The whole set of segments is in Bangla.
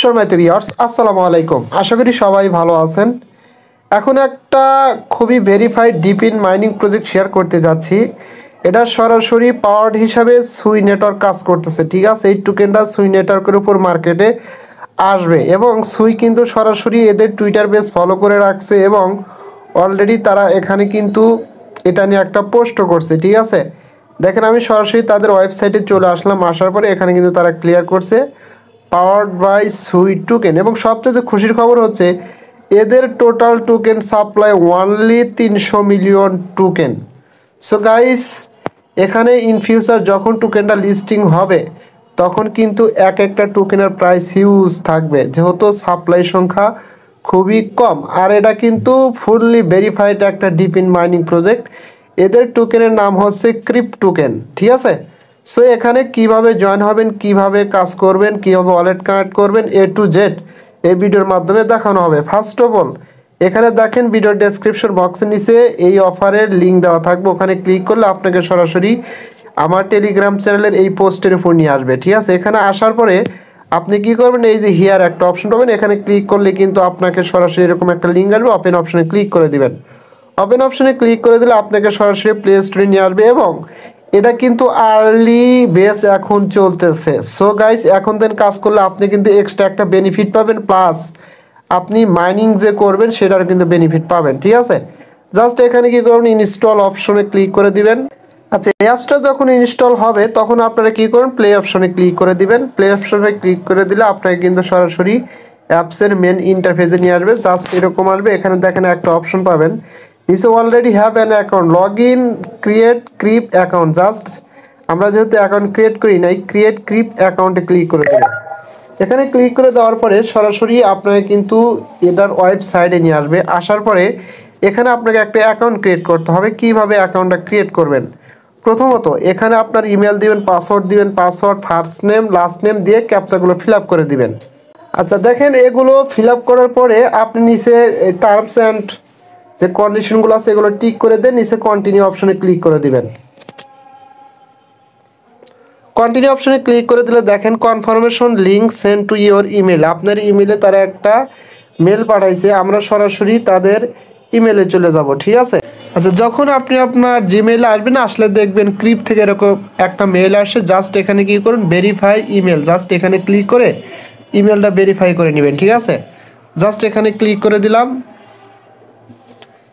সম্মানিত ভিউয়ার্স, আসসালামু আলাইকুম। আশা করি সবাই ভালো আছেন। এখন একটা খুবই verified deep in mining project share করতে যাচ্ছি। এটা সরাসরি পাওয়ার্ড হিসাবে সুই নেটওয়ার্ক কাজ করতেছে, ঠিক আছে। এই টোকেনটা সুই নেটওয়ার্কের উপর মার্কেটে আসবে এবং সুই কিন্তু সরাসরি এদের টুইটার পেজ ফলো করে রাখছে এবং অলরেডি তারা এখানে কিন্তু এটা নিয়ে একটা পোস্টও করছে, ঠিক আছে। দেখেন, আমি সরাসরি তাদের ওয়েবসাইটে চলে আসলাম। আসার পরে এখানে কিন্তু তারা ক্লিয়ার করছে পাওয়ার্ড বাই সুই টোকেন। এবং সবচেয়ে খুশির খবর হচ্ছে এদের total token supply only 300 million token. So guys, এখানে ইন ফিউচার যখন টোকেনটা লিস্টিং হবে তখন কিন্তু এক একটা টোকেনের প্রাইস হিউজ থাকবে, যেহেতু সাপ্লাই সংখ্যা খুবই কম। আর এটা কিন্তু ফুললি ভেরিফাইড একটা ডিপ ইন মাইনিং প্রজেক্ট। এদের টোকেনের নাম হচ্ছে ক্রিপ্ট টোকেন, ঠিক আছে। সো এখানে কিভাবে জয়েন হবেন, কিভাবে কাজ করবেন, কীভাবে ওয়ালেট কানেক্ট করবেন, এ টু জেড এই ভিডিওর মাধ্যমে দেখানো হবে। ফার্স্ট অফ অল এখানে দেখেন ভিডিওর ডেসক্রিপশন বক্সের নিচে এই অফারের লিঙ্ক দেওয়া থাকবে। ওখানে ক্লিক করলে আপনাকে সরাসরি আমার টেলিগ্রাম চ্যানেলের এই পোস্টের উপর নিয়ে আসবে, ঠিক আছে। এখানে আসার পরে আপনি কি করবেন, এই যে হিয়ার একটা অপশন পাবেন, এখানে ক্লিক করলে কিন্তু আপনাকে সরাসরি এরকম একটা লিঙ্ক আসবে। ওপেন অপশনে ক্লিক করে দিবেন। ওপেন অপশনে ক্লিক করে দিলে আপনাকে সরাসরি প্লে স্টোরে নিয়ে আসবে এবং এটা কিন্তু আর্লি বেস এখন চলতেছে। সো গাইস, এখন দেন কাজ করলে আপনি কিন্তু এক্সট্রা একটা বেনিফিট পাবেন, প্লাস আপনি মাইনিং যে করবেন সেটার কিন্তু বেনিফিট পাবেন, ঠিক আছে। জাস্ট এখানে কি করবেন, ইনস্টল অপশনে ক্লিক করে দিবেন। আচ্ছা, এই অ্যাপসটা যখন ইনস্টল হবে তখন আপনারা কি করবেন, প্লে অপশনে ক্লিক করে দিবেন। প্লে অপশনে ক্লিক করে দিলে আপনাকে কিন্তু সরাসরি অ্যাপসের মেন ইন্টারফেসে নিয়ে আসবে। জাস্ট এরকম আসবে। এখানে দেখেন একটা অপশন পাবেন, this already have an account, log in create creep account. Just আমরা যেহেতু অ্যাকাউন্ট ক্রিয়েট করি নাই, ক্রিয়েট ক্রিপ অ্যাকাউন্টে ক্লিক করে দেবেন। এখানে ক্লিক করে দেওয়ার পরে সরাসরি আপনাকে কিন্তু এটার ওয়েবসাইটে নিয়ে আসবে। আসার পরে এখানে আপনাকে একটা অ্যাকাউন্ট ক্রিয়েট করতে হবে। কিভাবে অ্যাকাউন্টটা ক্রিয়েট করবেন, প্রথমত এখানে আপনার ইমেল দিবেন, পাসওয়ার্ড দিবেন, password first name last name দিয়ে ক্যাপচাগুলো ফিল আপ করে দিবেন। আচ্ছা দেখেন, এগুলো ফিল আপ করার পরে আপনি নিচে টার্মস অ্যান্ড যে কন্ডিশনগুলো আছে এগুলো টিক করে দেন, নিচে কন্টিনিউ অপশনে ক্লিক করে দিবেন। কন্টিনিউ অপশনে ক্লিক করে দিলে দেখেন confirmation link send to your email. আপনার ইমেলে তারা একটা মেল পাঠাইছে, আমরা সরাসরি তাদের ইমেলে চলে যাব, ঠিক আছে। আচ্ছা, যখন আপনি আপনার জিমেইলে আসবেন, আসলে দেখবেন ক্রিপ থেকে এরকম একটা মেল আসে। জাস্ট এখানে কি করুন, ভেরিফাই ইমেল, জাস্ট এখানে ক্লিক করে ইমেলটা ভেরিফাই করে নেবেন, ঠিক আছে। জাস্ট এখানে ক্লিক করে দিলাম।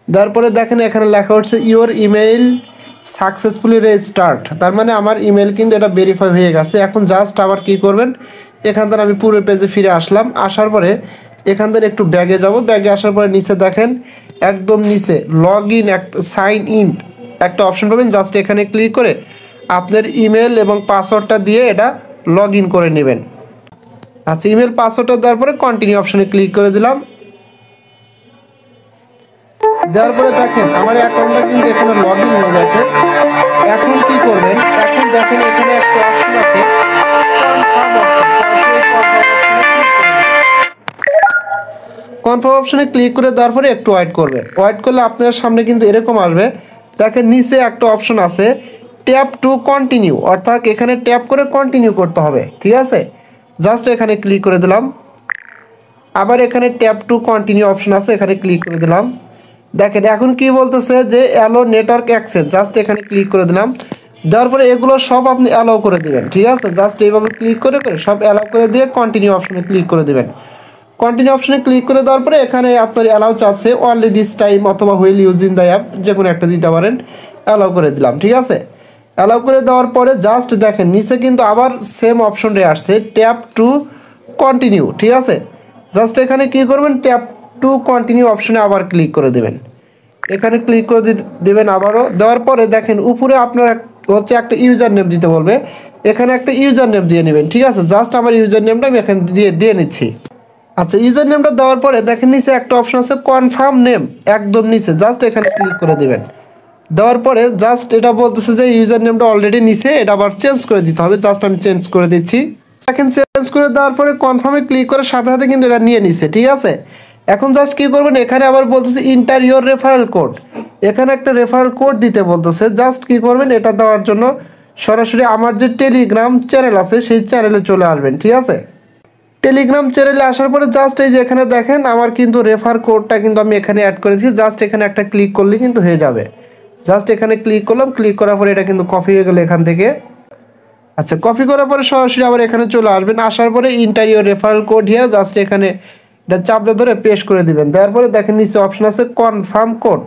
তারপরে দেখেন এখানে লেখা হচ্ছে ইওর ইমেইল সাকসেসফুলি রেজিস্টার্ড, তার মানে আমার ইমেল কিন্তু এটা ভেরিফাই হয়ে গেছে। এখন জাস্ট আবার কি করবেন, এখান থেকে আমি পুরো পেজে ফিরে আসলাম। আসার পরে এখান থেকে একটু ব্যাগে যাব। ব্যাগে আসার পরে নিচে দেখেন একদম নিচে লগ ইন একটা সাইন ইন একটা অপশন পাবেন। জাস্ট এখানে ক্লিক করে আপনার ইমেল এবং পাসওয়ার্ডটা দিয়ে এটা লগ ইন করে নেবেন। আচ্ছা, ইমেল পাসওয়ার্ডটা দেওয়ার পরে কন্টিনিউ অপশনে ক্লিক করে দিলাম। দেওয়ার পরে দেখেন আমার অ্যাকাউন্টটা কিন্তু এখানে লগ ইন হয়ে গেছে। এখন কি করবেন, এখন দেখেন এখানে একটা অপশন আছে কনফার্ম অপশনে ক্লিক করে দেওয়ার পরে একটু ওয়েট করবেন। ওয়েট করলে আপনার সামনে কিন্তু এরকম আসবে। দেখেন নিচে একটা অপশন আছে ট্যাপ টু কন্টিনিউ, অর্থাৎ এখানে ট্যাপ করে কন্টিনিউ করতে হবে, ঠিক আছে। জাস্ট এখানে ক্লিক করে দিলাম। আবার এখানে ট্যাপ টু কন্টিনিউ অপশন আছে, এখানে ক্লিক করে দিলাম। দেখেন এখন কি বলতেছে যে অ্যালো নেটওয়ার্ক অ্যাক্সেস, জাস্ট এখানে ক্লিক করে দিলাম। দেওয়ার পরে এগুলো সব আপনি অ্যালাউ করে দেবেন, ঠিক আছে। জাস্ট এইভাবে ক্লিক করে সব অ্যালাউ করে দিয়ে কন্টিনিউ অপশনে ক্লিক করে দেবেন। কন্টিনিউ অপশনে ক্লিক করে দেওয়ার পরে এখানে আপনার অ্যালাউ চাচ্ছে অনলি দিস টাইম অথবা হুইল ইউজিং দ্য অ্যাপ, যে কোনো একটা দিতে পারেন। অ্যালাউ করে দিলাম, ঠিক আছে। অ্যালাউ করে দেওয়ার পরে জাস্ট দেখেন নিচে কিন্তু আবার সেম অপশনটা আসছে ট্যাপ টু কন্টিনিউ, ঠিক আছে। জাস্ট এখানে কী করবেন, ট্যাপ টু কন্টিনিউ অপশনে আবার ক্লিক করে দেবেন। এখানে ক্লিক করে দেবেন আবারও। দেওয়ার পরে দেখেন উপরে আপনার হচ্ছে একটা ইউজার নেম দিতে বলবে, এখানে একটা ইউজার নেম দিয়ে নেবেন, ঠিক আছে। জাস্ট আমার ইউজার নেমটা আমি এখানে দিয়ে নিচ্ছি। আচ্ছা, ইউজার নেমটা দেওয়ার পরে দেখেন নিচে একটা অপশন আছে কনফার্ম নেম, একদম নিচে জাস্ট এখানে ক্লিক করে দেবেন। দেওয়ার পরে জাস্ট এটা বলতেছে যে ইউজার নেমটা অলরেডি নিচে, এটা আবার চেঞ্জ করে দিতে হবে। জাস্ট আমি চেঞ্জ করে দিচ্ছি। দেখেন চেঞ্জ করে দেওয়ার পরে কনফার্মে ক্লিক করে সাথে সাথে কিন্তু এটা নিয়ে নিছে, ঠিক আছে। এখন জাস্ট কী করবেন, এখানে আবার বলতেছে ইন্টার ইওর রেফারেল কোড, এখানে একটা রেফারেল কোড দিতে বলতেছে। জাস্ট কী করবেন, এটা দেওয়ার জন্য সরাসরি আমার যে টেলিগ্রাম চ্যানেল আছে সেই চ্যানেলে চলে আসবেন, ঠিক আছে। টেলিগ্রাম চ্যানেলে আসার পরে জাস্ট এই যে এখানে দেখেন আমার কিন্তু রেফার কোডটা কিন্তু আমি এখানে অ্যাড করেছি। জাস্ট এখানে একটা ক্লিক করলে কিন্তু হয়ে যাবে। জাস্ট এখানে ক্লিক করলাম, ক্লিক করার পরে এটা কিন্তু কপি হয়ে গেল এখান থেকে। আচ্ছা, কপি করার পরে সরাসরি আবার এখানে চলে আসবেন। আসার পরে interior referral code here, just এখানে এটা চাপটা ধরে পেস্ট করে দিবেন। দেওয়ার পরে দেখেন নিচে অপশন আছে কনফার্ম কোড,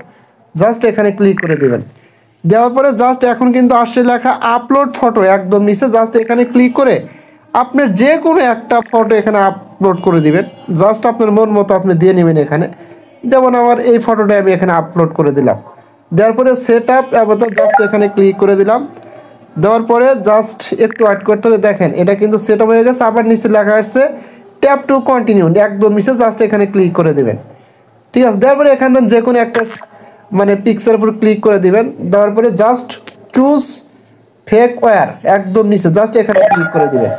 জাস্ট এখানে ক্লিক করে দিবেন। দেওয়ার পরে জাস্ট এখন কিন্তু আসছে লেখা আপলোড ফটো একদম নিচে। জাস্ট এখানে ক্লিক করে আপনার যে কোনো একটা ফটো এখানে আপলোড করে দিবেন। জাস্ট আপনার মন মতো আপনি দিয়ে নেবেন এখানে। যেমন আমার এই ফটোটা আমি এখানে আপলোড করে দিলাম। দেওয়ার পরে সেট আপ অ্যাভাতার, জাস্ট এখানে ক্লিক করে দিলাম। দেওয়ার পরে জাস্ট একটু ওয়েট করতে হবে। দেখেন এটা কিন্তু সেট আপ হয়ে গেছে। আবার নিচে লেখা আসছে ট্যাপ টু কন্টিনিউ, একদম নিচে জাস্ট এখানে ক্লিক করে দেবেন। ঠিক আছে, দেওয়ার পরে এখানে যে কোনো একটা মানে পিকচারের উপর ক্লিক করে দিবেন। দেওয়ার পরে জাস্ট চুজ ফেক ওয়্যার একদম নিচে জাস্ট এখানে ক্লিক করে দিবেন।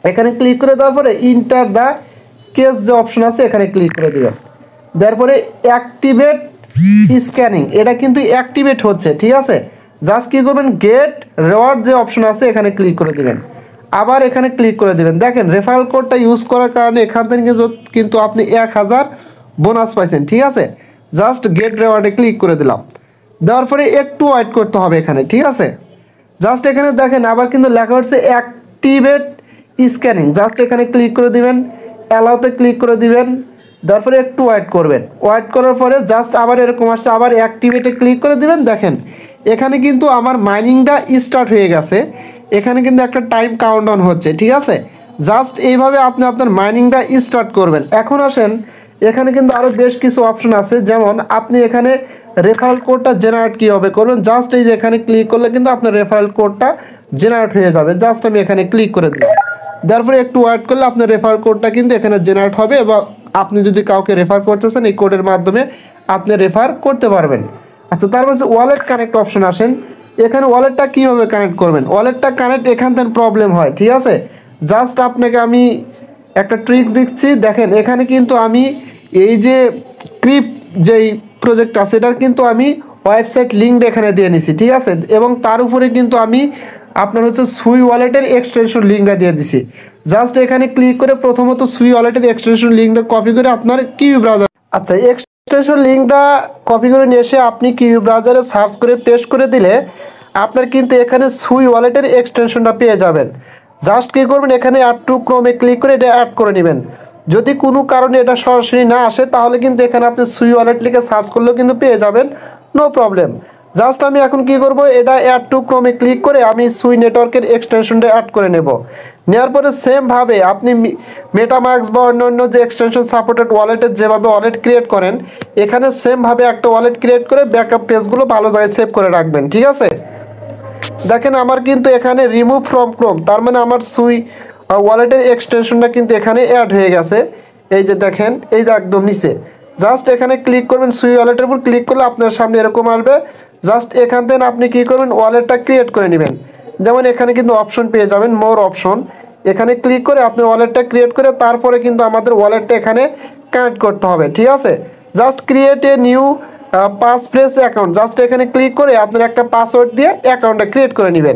এখানে ক্লিক করে দেওয়ার পরে ইন্টার দ্য কেস যে অপশন আছে এখানে ক্লিক করে দিবেন। দেওয়ার পরে অ্যাক্টিভেট স্ক্যানিং, এটা কিন্তু অ্যাক্টিভেট হচ্ছে। ঠিক আছে, জাস্ট কী করবেন, গেট রেওয়ার্ড যে অপশন আছে এখানে ক্লিক করে দিবেন। আবার এখানে ক্লিক করে দিবেন। দেখেন রেফারেল কোডটা ইউজ করার কারণে এখান থেকে কিন্তু আপনি 1000 বোনাস পাইছেন। ঠিক আছে, জাস্ট গেট রেওয়ার্ডে ক্লিক করে দিলাম। দেওয়ার পরে একটু ওয়েট করতে হবে এখানে। ঠিক আছে, জাস্ট এখানে দেখেন আবার কিন্তু লেখা হচ্ছে অ্যাক্টিভেট স্ক্যানিং, জাস্ট এখানে ক্লিক করে দিবেন, অ্যালাউতে ক্লিক করে দিবেন। তারপরে একটু ওয়েট করবেন। ওয়েট করার পরে জাস্ট আবার এরকম আসছে, আবার অ্যাক্টিভেটে ক্লিক করে দিবেন। দেখেন এখানে কিন্তু আমার মাইনিংটা স্টার্ট হয়ে গেছে। এখানে কিন্তু একটা টাইম কাউন্টডাউন হচ্ছে। ঠিক আছে, জাস্ট এইভাবে আপনি আপনার মাইনিংটা স্টার্ট করবেন। এখন আসেন এখানে কিন্তু আরও বেশ কিছু অপশন আছে, যেমন আপনি এখানে রেফারেল কোডটা জেনারেট কীভাবে করবেন। জাস্ট এই যে এখানে ক্লিক করলে কিন্তু আপনার রেফারেল কোডটা জেনারেট হয়ে যাবে। জাস্ট আমি এখানে ক্লিক করে দিলাম। তারপরে একটু ওয়েট করলে আপনার রেফারেল কোডটা কিন্তু এখানে জেনারেট হবে এবং আপনি যদি কাউকে রেফার করতেছেন এই কোডের মাধ্যমে আপনি রেফার করতে পারবেন। আচ্ছা, তারপর ওয়ালেট কানেক্ট অপশন আসেন। এখানে ওয়ালেটটা কীভাবে কানেক্ট করবেন, ওয়ালেটটা কানেক্ট এখান থেকে প্রবলেম হয়। ঠিক আছে, জাস্ট আপনাকে আমি একটা ট্রিক্স দিচ্ছি। দেখেন এখানে কিন্তু আমি এই যে ক্রিপ যেই প্রজেক্ট আছে এটার কিন্তু আমি ওয়েবসাইট লিঙ্ক এখানে দিয়ে নিছি। ঠিক আছে, এবং তার উপরে কিন্তু আমি আপনার হচ্ছে সুই ওয়ালেটের এক্সটেনশন লিঙ্কটা দিয়ে দিছি। জাস্ট এখানে ক্লিক করে প্রথমত সুই ওয়ালেটের এক্সটেনশন লিঙ্কটা কপি করে আপনার কিউ ব্রাউজার, আচ্ছা এক্সটেনশন লিঙ্কটা কপি করে নিয়ে এসে আপনি কিউ ব্রাউজারে সার্চ করে পেস্ট করে দিলে আপনার কিন্তু এখানে সুই ওয়ালেটের এক্সটেনশনটা পেয়ে যাবেন। জাস্ট কী করবেন, এখানে অ্যাড টু ক্রোমে ক্লিক করে এটা অ্যাড করে নেবেন। যদি কোনো কারণে এটা সরাসরি না আসে তাহলে কিন্তু এখানে আপনি সুই ওয়ালেট লিখে সার্চ করলেও কিন্তু পেয়ে যাবেন, নো প্রবলেম। জাস্ট আমি এখন কি করব, এটা অ্যাড টু ক্রোমে ক্লিক করে আমি সুই নেটওয়ার্কের এক্সটেনশনটা অ্যাড করে নেব। নেওয়ার পরে সেমভাবে আপনি মেটামাস্ক বা অন্য যে এক্সটেনশন সাপোর্টেড ওয়ালেটের যেভাবে ওয়ালেট ক্রিয়েট করেন এখানে সেমভাবে একটা ওয়ালেট ক্রিয়েট করে ব্যাকআপ পেজগুলো ভালো জায়গায় সেভ করে রাখবেন। ঠিক আছে, দেখেন আমার কিন্তু এখানে রিমুভ ফ্রম ক্রোম, তার মানে আমার সুই ওয়ালেটের এক্সটেনশনটা কিন্তু এখানে অ্যাড হয়ে গেছে। এই যে দেখেন, এই যে একদম নিচে জাস্ট এখানে ক্লিক করবেন, সুই ওয়ালেটের উপর ক্লিক করলে আপনার সামনে এরকম আসবে। জাস্ট এখান থেকে আপনি কী করবেন, ওয়ালেটটা ক্রিয়েট করে নেবেন। যেমন এখানে কিন্তু অপশন পেয়ে যাবেন, মোর অপশন, এখানে ক্লিক করে আপনি ওয়ালেটটা ক্রিয়েট করে তারপরে কিন্তু আমাদের ওয়ালেটটা এখানে কানেক্ট করতে হবে। ঠিক আছে, just create a new passphrase account, just এখানে ক্লিক করে আপনার একটা পাসওয়ার্ড দিয়ে অ্যাকাউন্টটা ক্রিয়েট করে নেবেন।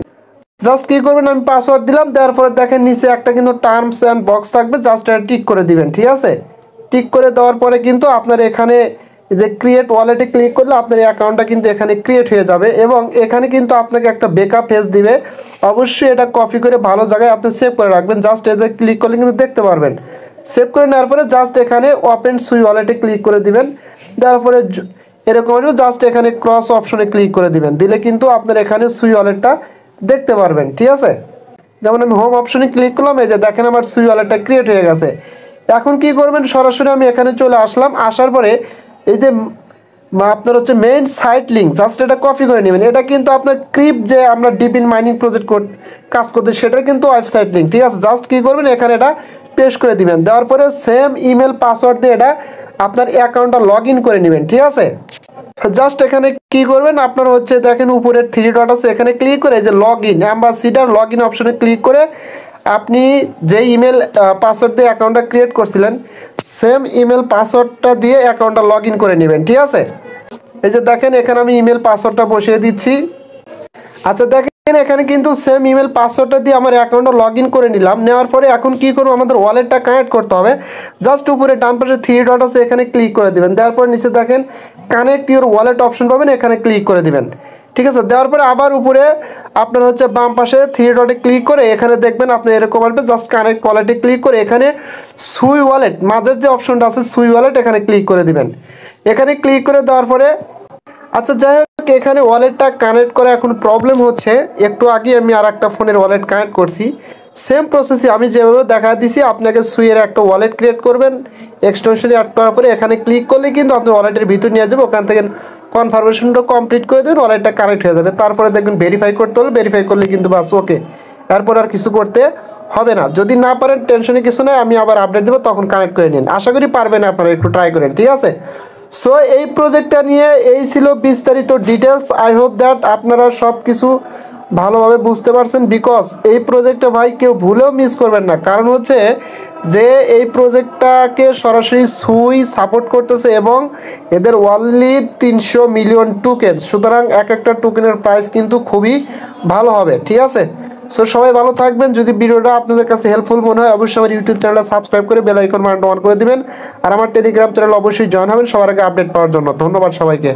জাস্ট কী করবেন, আমি পাসওয়ার্ড দিলাম, দেওয়ার পরে দেখেন নিচে একটা কিন্তু টার্মস অ্যান্ড বক্স থাকবে, জাস্ট এটা টিক করে দিবেন। ঠিক আছে, টিক করে দেওয়ার পরে কিন্তু আপনার এখানে যে ক্রিয়েট ওয়ালেটে ক্লিক করলে আপনার এই অ্যাকাউন্টটা কিন্তু এখানে ক্রিয়েট হয়ে যাবে এবং এখানে কিন্তু আপনাকে একটা ব্যাকআপ পেজ দিবে। অবশ্যই এটা কপি করে ভালো জায়গায় আপনি সেভ করে রাখবেন। জাস্ট এতে ক্লিক করলে কিন্তু দেখতে পারবেন। সেভ করে নেওয়ার পরে জাস্ট এখানে ওপেন সুই ওয়ালেটে ক্লিক করে দিবেন। দেওয়ার পরে এরকম জাস্ট এখানে ক্রস অপশনে ক্লিক করে দিবেন, দিলে কিন্তু আপনার এখানে সুই ওয়ালেটটা দেখতে পারবেন। ঠিক আছে, যেমন আমি হোম অপশনে ক্লিক করলাম, এই যে দেখেন আমার সুই ওয়ালেটটা ক্রিয়েট হয়ে গেছে। এখন কি করবেন, সরাসরি আমি এখানে চলে আসলাম। আসার পরে এই যে আপনার হচ্ছে মেইন সাইট লিঙ্ক, জাস্ট এটা কপি করে নেবেন। এটা কিন্তু আপনার ক্রিপ যে আমরা ডিপিন মাইনিং প্রজেক্ট কাজ করতে সেটার কিন্তু ওয়েবসাইট লিঙ্ক। ঠিক আছে, জাস্ট কী করবেন, এখানে এটা পেস্ট করে দিবেন। দেওয়ার পরে সেম ইমেল পাসওয়ার্ড দিয়ে এটা আপনার অ্যাকাউন্টটা লগ ইন করে নেবেন। ঠিক আছে, জাস্ট এখানে কি করবেন, আপনার হচ্ছে দেখেন উপরের 3 ডট আছে, এখানে ক্লিক করে যে log in ambassador log in অপশনে ক্লিক করে আপনি যে ইমেল পাসওয়ার্ড দিয়ে অ্যাকাউন্টটা ক্রিয়েট করছিলেন সেম ইমেল পাসওয়ার্ডটা দিয়ে অ্যাকাউন্টটা লগ ইন করে নেবেন। ঠিক আছে, এই যে দেখেন এখানে আমি ইমেল পাসওয়ার্ডটা বসিয়ে দিচ্ছি। আচ্ছা দেখেন এখানে কিন্তু সেম ইমেল পাসওয়ার্ডটা দিয়ে আমার অ্যাকাউন্টে লগ ইন করে নিলাম। নেওয়ার পরে এখন কি করবো, আমাদের ওয়ালেটটা কানেক্ট করতে হবে। জাস্ট উপরে ডান পাশে থ্রি ডট আছে, এখানে ক্লিক করে দিবেন। দেওয়ার পরে নিচে দেখেন কানেক্ট ইউর ওয়ালেট অপশন পাবেন, এখানে ক্লিক করে দিবেন। ঠিক আছে, দেওয়ার পরে আবার উপরে আপনার হচ্ছে বাম পাশে থ্রি ডটে ক্লিক করে এখানে দেখবেন আপনি এরকম আসবে। জাস্ট কানেক্ট ওয়ালেটে ক্লিক করে এখানে সুই ওয়ালেট মাঝের যে অপশনটা আছে সুই ওয়ালেট এখানে ক্লিক করে দিবেন। এখানে ক্লিক করে দেওয়ার পরে আচ্ছা যাই হোক এখানে ওয়ালেটটা কানেক্ট করে এখন প্রবলেম হচ্ছে। একটু আগে আমি আর একটা ফোনের ওয়ালেট কানেক্ট করছি, সেম প্রসেসে আমি যেভাবে দেখা দিছি আপনাকে সুইয়ের একটা ওয়ালেট ক্রিয়েট করবেন। এক্সটেনশনে অ্যাড করার পরে এখানে ক্লিক করলে কিন্তু আপনার ওয়ালেটের ভিতর নিয়ে যাবে, ওখান থেকে কনফার্মেশনটা কমপ্লিট করে দেবেন, ওয়ালেটটা কানেক্ট হয়ে যাবে। তারপরে দেখবেন ভেরিফাই করতে হলে ভেরিফাই করলে কিন্তু বাস ওকে, এরপর আর কিছু করতে হবে না। যদি না পারেন টেনশনে কিছু নেই, আমি আবার আপডেট দেবো, তখন কানেক্ট করে নিন। আশা করি পারবেন, আপনারা একটু ট্রাই করেন। ঠিক আছে, সো এই প্রজেক্টটা নিয়ে এই ছিল বিস্তারিত ডিটেলস। আই হোপ দ্যাট আপনারা সব কিছু ভালোভাবে বুঝতে পারছেন। বিকজ এই প্রজেক্টটা ভাই কেউ ভুলেও মিস করবেন না, কারণ হচ্ছে যে এই প্রজেক্টটাকে সরাসরি সুই সাপোর্ট করতেছে এবং এদের অনলি 300 মিলিয়ন টোকেন। সুতরাং এক একটা টোকেনের প্রাইস কিন্তু খুবই ভালো হবে। ঠিক আছে, সো সবাই ভালো থাকবেন। যদি ভিডিওটা আপনাদের কাছে হেল্পফুল মনে হয় অবশ্যই আমার ইউটিউব চ্যানেলটা সাবস্ক্রাইব করে বেল আইকন বাটনটা অন করে দিবেন। আর আমার টেলিগ্রাম চ্যানেল অবশ্যই জয়েন হবেন সবার আগে আপডেট পাওয়ার জন্য। ধন্যবাদ সবাইকে।